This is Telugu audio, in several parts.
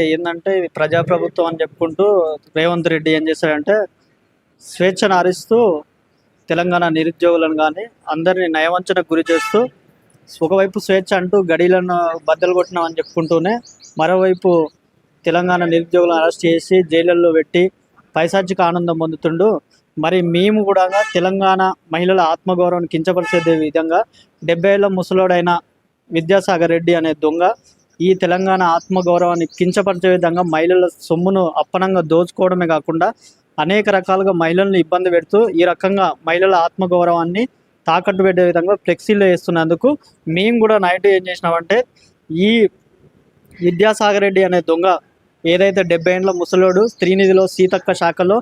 ఏందంటే ఇది ప్రజాప్రభుత్వం అని చెప్పుకుంటూ రేవంత్ రెడ్డి ఏం చేశాడంటే స్వేచ్ఛను హరిస్తూ తెలంగాణ నిరుద్యోగులను కానీ అందరినీ నయవంచనకు గురి చేస్తూ ఒకవైపు స్వేచ్ఛ అంటూ గడీలను బద్దలు కొట్టినామని చెప్పుకుంటూనే మరోవైపు తెలంగాణ నిరుద్యోగులను అరెస్ట్ చేసి జైళ్ళల్లో పెట్టి పైశాచిక ఆనందం పొందుతుండు. మరి మేము కూడా తెలంగాణ మహిళల ఆత్మగౌరవాన్ని కించపరిచే విధంగా 70 ఏళ్ల ముసలోడైన విద్యాసాగర్ రెడ్డి అనే దొంగ ఈ తెలంగాణ ఆత్మగౌరవాన్ని కించపరిచే విధంగా మహిళల సొమ్మును అప్పనంగా దోచుకోవడమే కాకుండా అనేక రకాలుగా మహిళలను ఇబ్బంది పెడుతూ ఈ రకంగా మహిళల ఆత్మగౌరవాన్ని తాకట్టు పెట్టే విధంగా ఫ్లెక్సీలు వేస్తున్నందుకు మేము కూడా నైట్ ఏం చేసినామంటే ఈ విద్యాసాగర్ రెడ్డి అనే దొంగ ఏదైతే 70 ఏళ్ళ ముసలోడు శ్రీనిధిలో సీతక్క శాఖలో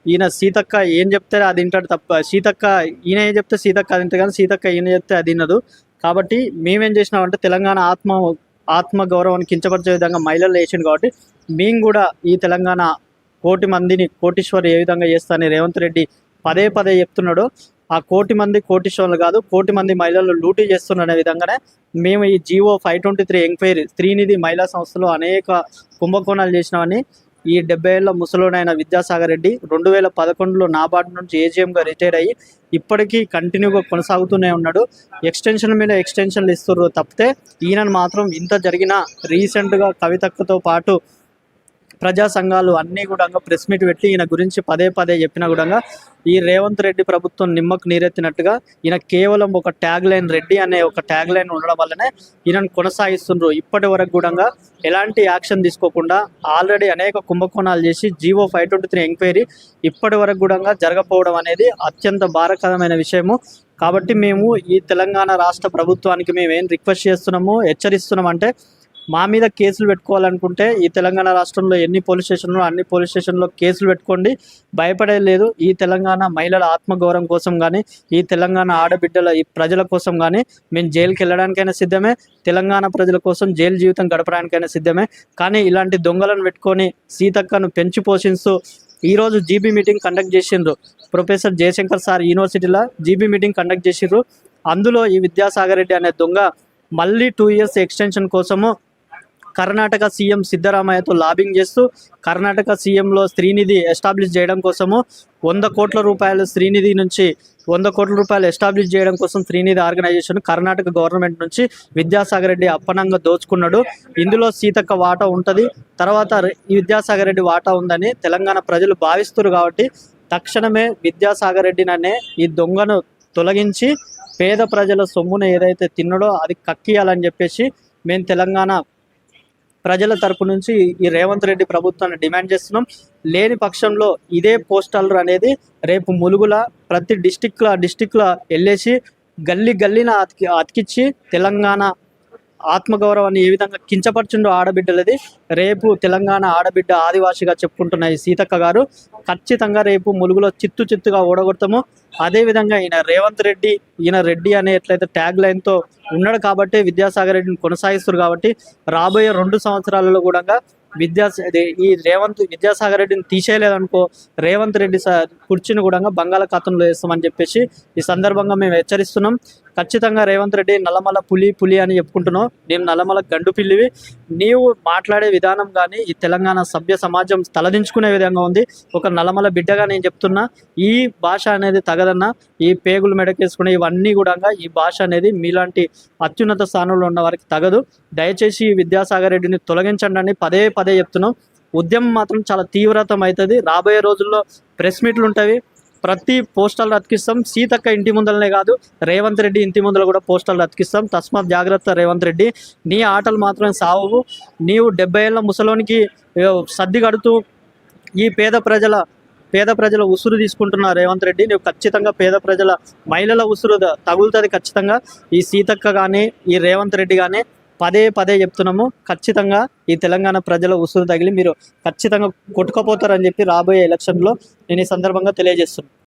ఈయన సీతక్క ఏం చెప్తే అది వింటాడు తప్ప సీతక్క ఈయన ఏం చెప్తే సీతక్క అది వింటే కానీ సీతక్క ఈయన చెప్తే అది వినదు. కాబట్టి మేమేం చేసినామంటే తెలంగాణ ఆత్మ గౌరవాన్ని కించపరిచే విధంగా మహిళలు వేసిండు. కాబట్టి మేము కూడా ఈ తెలంగాణ కోటి మందిని కోటీశ్వరు ఏ విధంగా చేస్తానని రేవంత్ రెడ్డి పదే పదే చెప్తున్నాడు. ఆ కోటి మంది కోటీశ్వరులు కాదు, కోటి మంది మహిళలు లూటీ చేస్తున్న విధంగానే మేము ఈ జీవో 523 ఎంక్వైరీ శ్రీనిధి మహిళా సంస్థలో అనేక కుంభకోణాలు చేసినామని ఈ 70 ఏళ్ల ముసలోడైన విద్యాసాగర్ రెడ్డి 2011లో నాబార్డు నుంచి ఏజీఎంగా రిటైర్ అయ్యి ఇప్పటికీ కంటిన్యూగా కొనసాగుతూనే ఉన్నాడు. ఎక్స్టెన్షన్ మీద ఎక్స్టెన్షన్లు ఇస్తున్నారు తప్పితే ఈయనను మాత్రం ఇంత జరిగినా రీసెంట్గా కవితక్కతో పాటు ప్రజా సంఘాలు అన్నీ కూడా ప్రెస్ మీట్ పెట్టి ఈయన గురించి పదే పదే చెప్పినా కూడా ఈ రేవంత్ రెడ్డి ప్రభుత్వం నిమ్మకు నీరెత్తినట్టుగా ఈయన కేవలం ఒక ట్యాగ్ లైన్ రెడ్డి అనే ఒక ట్యాగ్ లైన్ ఉండడం వల్లనే ఈయనను కొనసాగిస్తున్నారు. ఇప్పటి వరకు కూడా ఎలాంటి యాక్షన్ తీసుకోకుండా ఆల్రెడీ అనేక కుంభకోణాలు చేసి జీవో 523 ఎంక్వైరీ ఇప్పటి వరకు కూడా జరగకపోవడం అనేది అత్యంత బాధాకరమైన విషయము. కాబట్టి మేము ఈ తెలంగాణ రాష్ట్ర ప్రభుత్వానికి మేము ఏం రిక్వెస్ట్ చేస్తున్నాము, హెచ్చరిస్తున్నామంటే మా మీద కేసులు పెట్టుకోవాలనుకుంటే ఈ తెలంగాణ రాష్ట్రంలో ఎన్ని పోలీస్ స్టేషన్లు అన్ని పోలీస్ స్టేషన్లో కేసులు పెట్టుకోండి, భయపడలేదు. ఈ తెలంగాణ మహిళల ఆత్మగౌరవం కోసం కానీ ఈ తెలంగాణ ఆడబిడ్డల ఈ ప్రజల కోసం కానీ మేము జైలుకి వెళ్ళడానికైనా సిద్ధమే, తెలంగాణ ప్రజల కోసం జైలు జీవితం గడపడానికైనా సిద్ధమే. కానీ ఇలాంటి దొంగలను పెట్టుకొని సీతక్కను పెంచి పోషిస్తూ ఈరోజు జీబీ మీటింగ్ కండక్ట్ చేసిండ్రు. ప్రొఫెసర్ జయశంకర్ సార్ యూనివర్సిటీలో జీబీ మీటింగ్ కండక్ట్ చేసిండ్రు. అందులో ఈ విద్యాసాగర్ రెడ్డి అనే దొంగ మళ్ళీ 2 years ఎక్స్టెన్షన్ కోసము కర్ణాటక సీఎం సిద్ధరామయ్యతో లాబింగ్ చేస్తూ కర్ణాటక సీఎంలో శ్రీనిధి ఎస్టాబ్లిష్ చేయడం కోసము 100 కోట్ల రూపాయలు శ్రీనిధి నుంచి 100 కోట్ల రూపాయలు ఎస్టాబ్లిష్ చేయడం కోసం శ్రీనిధి ఆర్గనైజేషన్ కర్ణాటక గవర్నమెంట్ నుంచి విద్యాసాగర్ రెడ్డి అప్పనంగా దోచుకున్నాడు. ఇందులో సీతక్క వాటా ఉంటుంది, తర్వాత ఈ విద్యాసాగర్ రెడ్డి వాటా ఉందని తెలంగాణ ప్రజలు భావిస్తారు. కాబట్టి తక్షణమే విద్యాసాగర్ రెడ్డిననే ఈ దొంగను తొలగించి పేద ప్రజల సొమ్మును ఏదైతే తిన్నాడో అది కక్కియాలని చెప్పేసి మేము తెలంగాణ ప్రజల తరపు నుంచి ఈ రేవంత్ రెడ్డి ప్రభుత్వాన్ని డిమాండ్ చేస్తున్నాం. లేని పక్షంలో ఇదే పోస్టల్ అనేది రేపు ములుగుల ప్రతి డిస్టిక్లో వెళ్ళేసి గల్లీన అతికిచ్చి తెలంగాణ ఆత్మగౌరవాన్ని ఏ విధంగా కించపరచుండో ఆడబిడ్డలది రేపు తెలంగాణ ఆడబిడ్డ ఆదివాసిగా చెప్పుకుంటున్న ఈ సీతక్క గారు ఖచ్చితంగా రేపు ములుగులో చిత్తుగా ఓడగొడతాము. అదేవిధంగా ఈయన రేవంత్ రెడ్డి ఈయన రెడ్డి అనే ఎట్లయితే ట్యాగ్ లైన్తో ఉన్నాడు కాబట్టి విద్యాసాగర్ రెడ్డిని కొనసాగిస్తారు. కాబట్టి రాబోయే 2 సంవత్సరాలలో కూడా ఈ విద్యాసాగర్ రెడ్డిని తీసేయలేదనుకో రేవంత్ రెడ్డి కుర్చీని కూడా బంగాళాఖాతంలో వేస్తామని చెప్పేసి ఈ సందర్భంగా మేము హెచ్చరిస్తున్నాం. ఖచ్చితంగా రేవంత్ రెడ్డి నల్లమల పులి అని చెప్పుకుంటున్నావు, నేను నల్లమల గండు పిల్లివి. నీవు మాట్లాడే విధానం కానీ ఈ తెలంగాణ సభ్య సమాజం తలదించుకునే విధంగా ఉంది. ఒక నల్లమల బిడ్డగా నేను చెప్తున్నా, ఈ భాష అనేది తగదన్నా, ఈ పేగులు మెడకేసుకునే ఇవన్నీ కూడా ఈ భాష అనేది మీలాంటి అత్యున్నత స్థానంలో ఉన్న వారికి తగదు. దయచేసి విద్యాసాగర్ రెడ్డిని తొలగించండి అని పదే పదే చెప్తున్నాం. ఉద్యమం మాత్రం చాలా తీవ్రతం అవుతుంది. రాబోయే రోజుల్లో ప్రెస్ మీట్లు ఉంటాయి, ప్రతి పోస్టర్లు అతికిస్తాం. సీతక్క ఇంటి ముందరనే కాదు, రేవంత్ రెడ్డి ఇంటి ముందర కూడా పోస్టర్లు అతికిస్తాం. తస్మాత్ జాగ్రత్త రేవంత్ రెడ్డి, నీ ఆటలు మాత్రం సావు. నీవు 70 ఏళ్ల ముసలోనికి సర్ది కడుతూ ఈ పేద ప్రజల ఉసురు తీసుకుంటున్న రేవంత్ రెడ్డి, నువ్వు ఖచ్చితంగా పేద ప్రజల మహిళల ఉసురు తగులుతుంది. ఖచ్చితంగా ఈ సీతక్క కానీ ఈ రేవంత్ రెడ్డి కానీ పదే పదే చెప్తున్నాము. ఖచ్చితంగా ఈ తెలంగాణ ప్రజల ఉసురు తగిలి మీరు ఖచ్చితంగా కొట్టుకపోతారని చెప్పి రాబోయే ఎలక్షన్లో నేను ఈ సందర్భంగా తెలియజేస్తున్నాను.